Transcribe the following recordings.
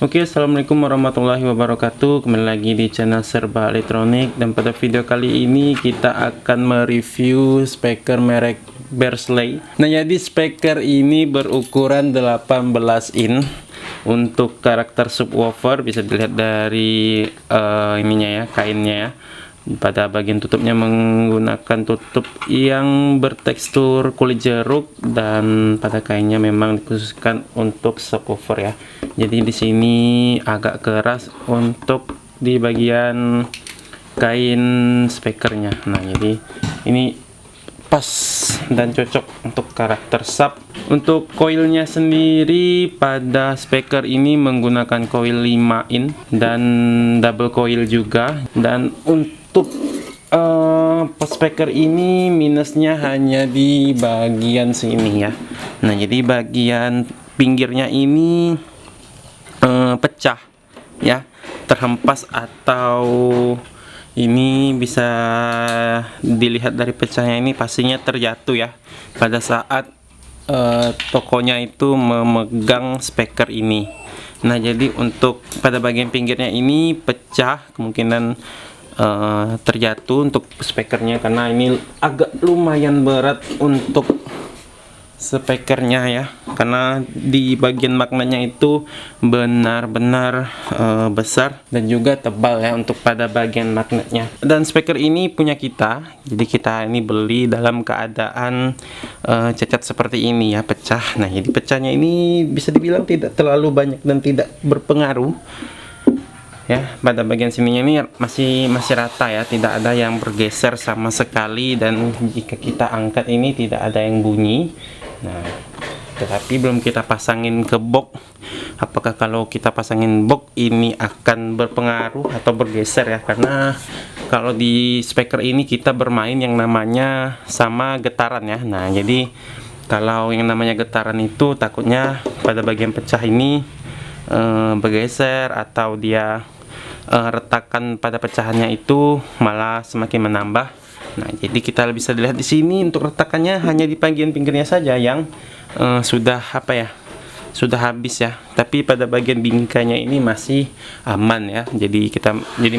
Oke, assalamualaikum warahmatullahi wabarakatuh. Kembali lagi di channel Serba Elektronik, dan pada video kali ini kita akan mereview speaker merek Bearsley. Nah, jadi speaker ini berukuran 18 in. Untuk karakter subwoofer bisa dilihat dari ininya ya, kainnya ya. Pada bagian tutupnya menggunakan tutup yang bertekstur kulit jeruk, dan pada kainnya memang dikhususkan untuk subwoofer ya. Jadi di sini agak keras untuk di bagian kain speakernya. Nah, jadi ini pas dan cocok untuk karakter sub. Untuk coilnya sendiri pada speaker ini menggunakan coil 5 in dan double coil juga. Dan untuk speaker ini minusnya hanya di bagian sini ya. Nah, jadi bagian pinggirnya ini pecah ya, terhempas, atau ini bisa dilihat dari pecahnya ini pastinya terjatuh ya pada saat tokonya itu memegang speaker ini. Nah, jadi untuk pada bagian pinggirnya ini pecah, kemungkinan terjatuh untuk speakernya, karena ini agak lumayan berat untuk speakernya ya, karena di bagian magnetnya itu benar-benar besar dan juga tebal ya untuk pada bagian magnetnya. Dan speaker ini punya kita, jadi kita ini beli dalam keadaan cacat seperti ini ya, pecah. Nah, jadi pecahnya ini bisa dibilang tidak terlalu banyak dan tidak berpengaruh ya. Pada bagian sininya ini masih rata ya, tidak ada yang bergeser sama sekali, dan jika kita angkat ini tidak ada yang bunyi. Nah, tetapi belum kita pasangin ke box. Apakah kalau kita pasangin box ini akan berpengaruh atau bergeser ya? Karena kalau di speaker ini kita bermain yang namanya sama getaran ya. Nah, jadi kalau yang namanya getaran itu takutnya pada bagian pecah ini bergeser, atau dia retakan pada pecahannya itu malah semakin menambah. Nah, jadi kita bisa dilihat di sini untuk retakannya hanya di bagian pinggirnya saja yang sudah sudah habis ya. Tapi pada bagian bingkainya ini masih aman ya. Jadi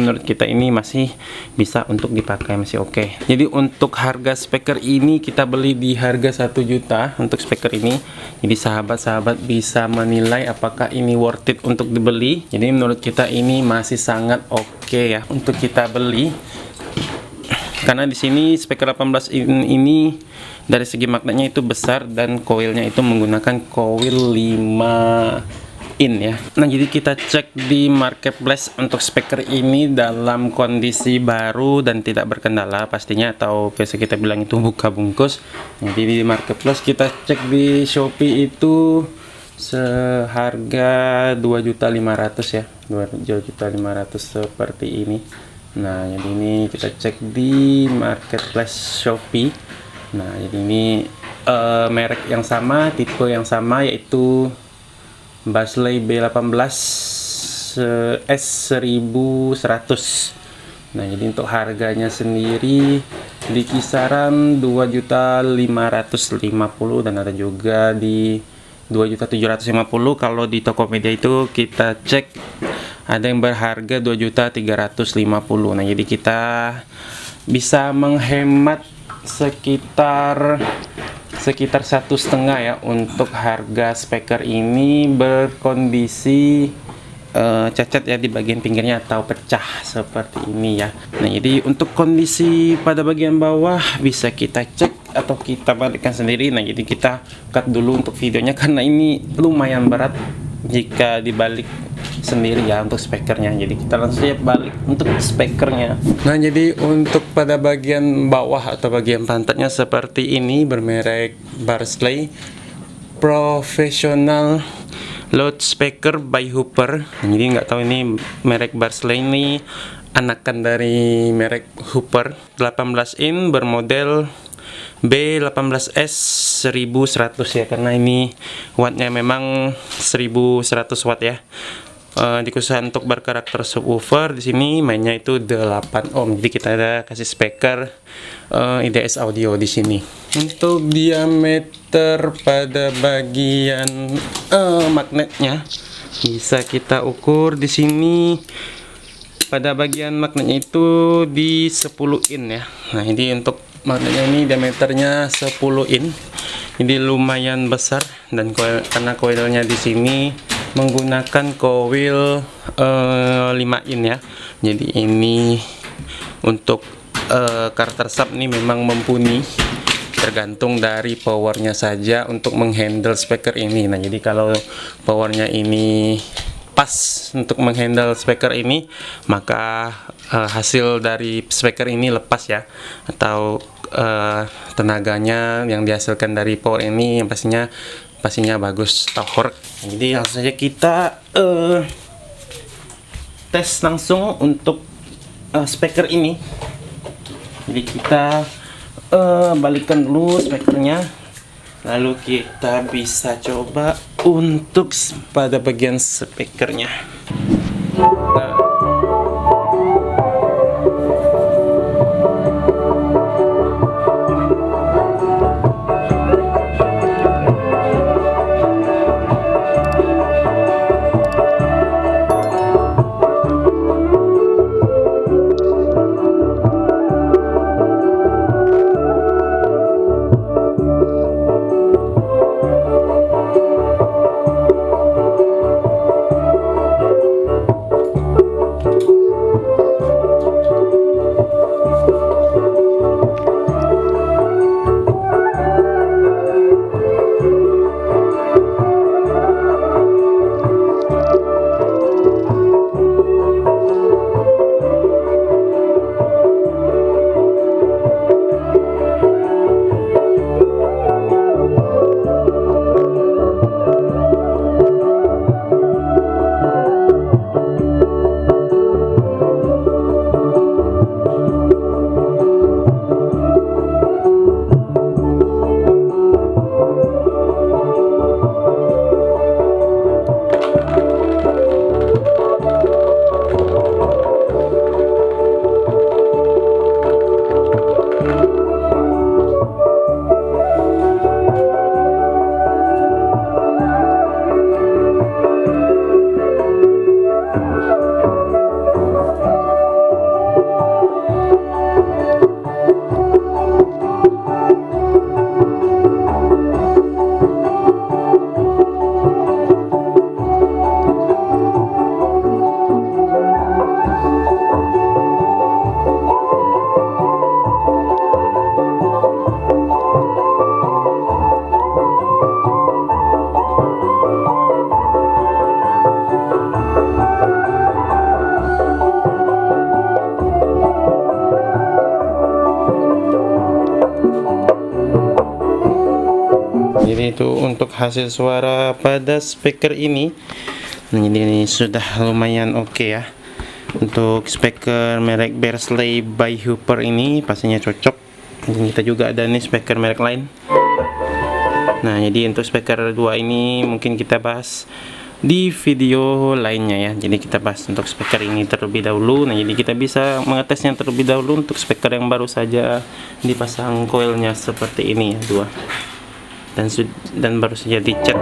menurut kita ini masih bisa untuk dipakai, masih oke. Jadi untuk harga speaker ini kita beli di harga 1 juta untuk speaker ini. Jadi sahabat-sahabat bisa menilai apakah ini worth it untuk dibeli. Jadi menurut kita ini masih sangat oke ya untuk kita beli. Karena di sini speaker 18 in ini dari segi magnetnya itu besar, dan coilnya itu menggunakan coil 5 in ya. Nah, jadi kita cek di marketplace untuk speaker ini dalam kondisi baru dan tidak berkendala pastinya, atau biasa kita bilang itu buka bungkus. Jadi di marketplace kita cek di Shopee itu seharga 2.500.000 ya, 2.500.000 seperti ini. Nah, jadi ini kita cek di marketplace Shopee. Nah, jadi ini merek yang sama, tipe yang sama, yaitu Bearsley B18 S1100. Nah, jadi untuk harganya sendiri di kisaran 2.550.000, dan ada juga di 2.750.000. Kalau di Tokopedia itu kita cek ada yang berharga 2.350.000. Nah, jadi kita bisa menghemat sekitar 1,5 ya untuk harga speaker ini berkondisi cacat ya di bagian pinggirnya atau pecah seperti ini ya. Nah, jadi untuk kondisi pada bagian bawah bisa kita cek atau kita balikkan sendiri. Nah, jadi kita cut dulu untuk videonya karena ini lumayan berat jika dibalik sendiri ya untuk speakernya. Jadi kita langsung saja balik untuk speakernya. Nah, jadi untuk pada bagian bawah atau bagian pantatnya seperti ini, bermerek Bearsley Professional Loudspeaker by Hooper. Jadi nggak tahu ini merek Bearsley ini anakan dari merek Hooper. 18 in bermodel B18S 1100 ya, karena ini wattnya memang 1100 watt ya. Dikhususkan untuk berkarakter subwoofer, di sini mainnya itu 8 ohm. Jadi kita ada kasih speaker IDS audio di sini. Untuk diameter pada bagian magnetnya Bisa kita ukur di sini. Pada bagian magnetnya itu di 10 in ya. Nah, ini untuk magnetnya ini diameternya 10 in. Ini lumayan besar dan karena koilnya di sini menggunakan koil 5 in ya. Jadi ini untuk Carter sub ini memang mumpuni, tergantung dari powernya saja untuk menghandle speaker ini. Nah, jadi kalau powernya ini pas untuk menghandle speaker ini, maka hasil dari speaker ini lepas ya, atau tenaganya yang dihasilkan dari power ini yang pastinya bagus atau Jadi langsung saja kita tes langsung untuk speaker ini. Jadi kita balikkan dulu speakernya, lalu kita bisa coba untuk pada bagian speakernya. Nah, jadi itu untuk hasil suara pada speaker ini. Nah, ini sudah lumayan oke ya. Untuk speaker merek Bearsley by Hooper ini pastinya cocok. Dan kita juga ada nih speaker merek lain. Nah, jadi untuk speaker 2 ini mungkin kita bahas di video lainnya ya. Jadi kita bahas untuk speaker ini terlebih dahulu. Nah, jadi kita bisa mengetesnya terlebih dahulu untuk speaker yang baru saja dipasang coilnya seperti ini ya, 2. Dan baru saja dicat.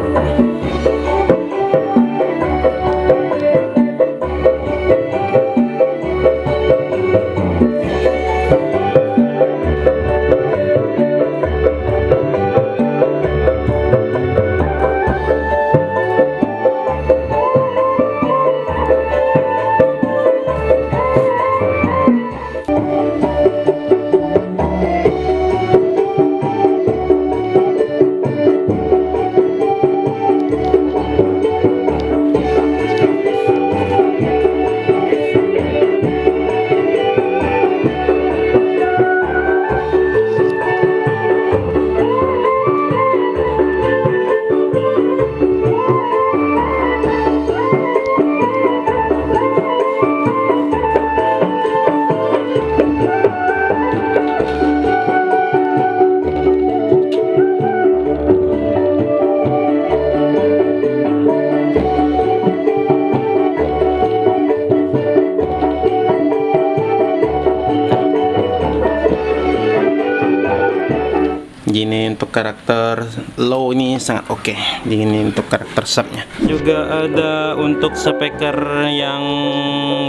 Gini untuk karakter low ini sangat oke. Gini untuk karakter subnya. Juga ada untuk speaker yang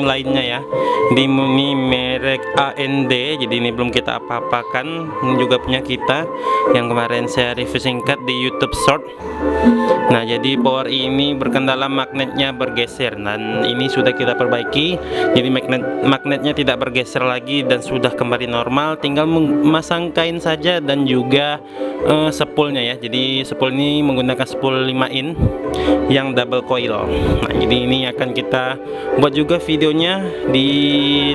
lainnya ya. Ini merek AND. Jadi ini belum kita apa-apakan. Ini juga punya kita yang kemarin saya review singkat di YouTube Short. Nah, jadi power ini berkendala magnetnya bergeser dan ini sudah kita perbaiki. Jadi magnetnya tidak bergeser lagi dan sudah kembali normal. Tinggal memasang kain saja dan juga spoolnya ya. Jadi spool ini menggunakan spool 5 in yang double coil. Nah, jadi ini akan kita buat juga videonya di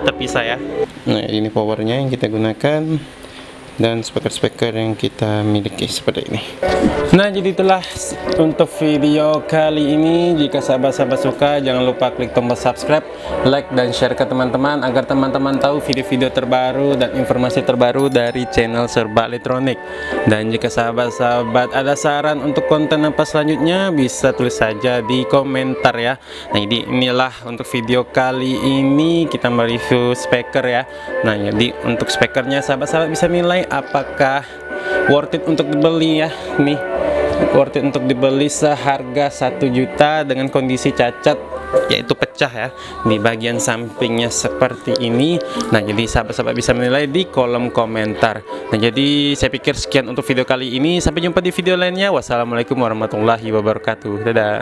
terpisah ya. Nah, ini powernya yang kita gunakan dan speaker-speaker yang kita miliki seperti ini. Nah, jadi itulah untuk video kali ini. Jika sahabat-sahabat suka, jangan lupa klik tombol subscribe, like, dan share ke teman-teman agar teman-teman tahu video-video terbaru dan informasi terbaru dari channel Serba Elektronik. Dan jika sahabat-sahabat ada saran untuk konten apa selanjutnya, bisa tulis saja di komentar ya. Nah, jadi inilah untuk video kali ini kita mereview speaker ya. Nah, jadi untuk speakernya sahabat-sahabat bisa nilai apakah worth it untuk dibeli ya. Nih, worth it untuk dibeli seharga 1 juta dengan kondisi cacat, yaitu pecah ya di bagian sampingnya seperti ini. Nah, jadi sahabat-sahabat bisa menilai di kolom komentar. Nah, jadi saya pikir sekian untuk video kali ini. Sampai jumpa di video lainnya. Wassalamualaikum warahmatullahi wabarakatuh. Dadah.